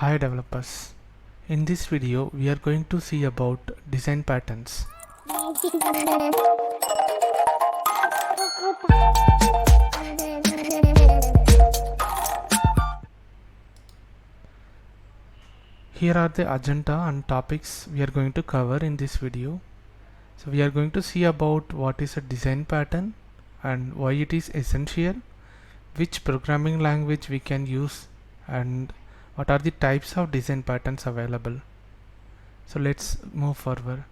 Hi developers. In this video we are going to see about design patterns. Here are the agenda and topics we are going to cover in this video. So we are going to see about what is a design pattern and why it is essential, which programming language we can use, and what are the types of design patterns available. So let's move forward.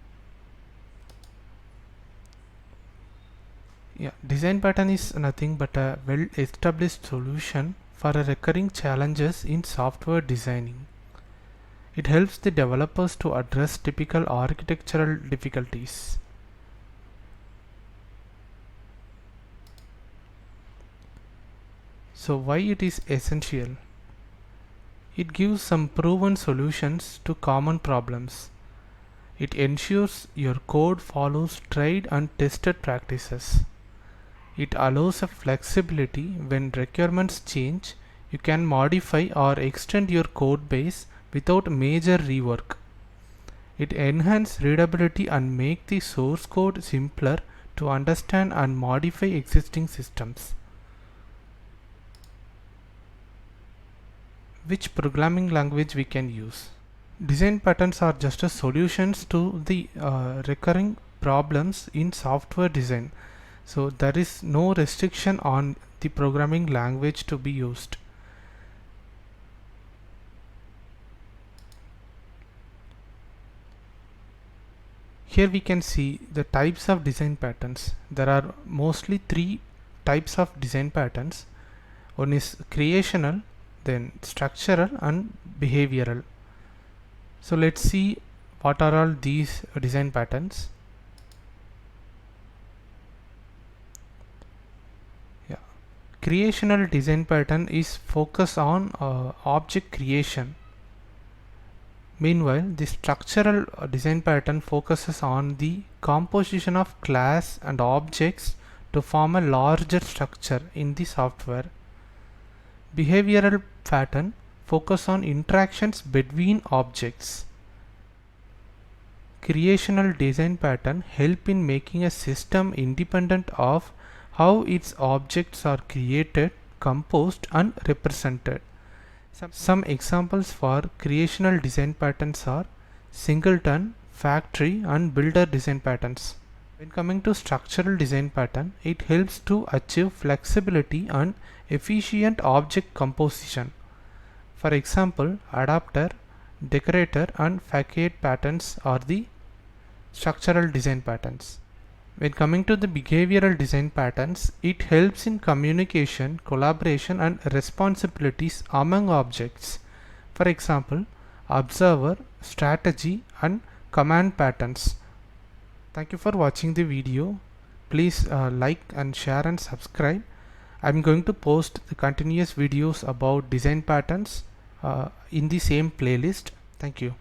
Design pattern is nothing but a well-established solution for a recurring challenges in software designing. It helps the developers to address typical architectural difficulties. So why it is essential? It gives some proven solutions to common problems. It ensures your code follows tried and tested practices. It allows a flexibility when requirements change. You can modify or extend your code base without major rework. It enhances readability and make the source code simpler to understand and modify existing systems. Which programming language we can use? Design patterns are just a solutions to the recurring problems in software design. So there is no restriction on the programming language to be used. Here we can see the types of design patterns. There are mostly three types of design patterns. One is creational, then structural and behavioral. So let's see what are all these design patterns. Creational design pattern is focused on object creation. Meanwhile, the structural design pattern focuses on the composition of class and objects to form a larger structure in the software. Behavioral pattern focus on interactions between objects. Creational design pattern help in making a system independent of how its objects are created, composed and represented. Some examples for creational design patterns are singleton, factory and builder design patterns. When coming to structural design pattern, it helps to achieve flexibility and efficient object composition. For example, adapter, decorator and facade patterns are the structural design patterns. When coming to the behavioral design patterns, it helps in communication, collaboration and responsibilities among objects. For example, observer, strategy and command patterns. Thank you for watching the video. Please like and share and subscribe. I'm going to post the continuous videos about design patterns in the same playlist. Thank you.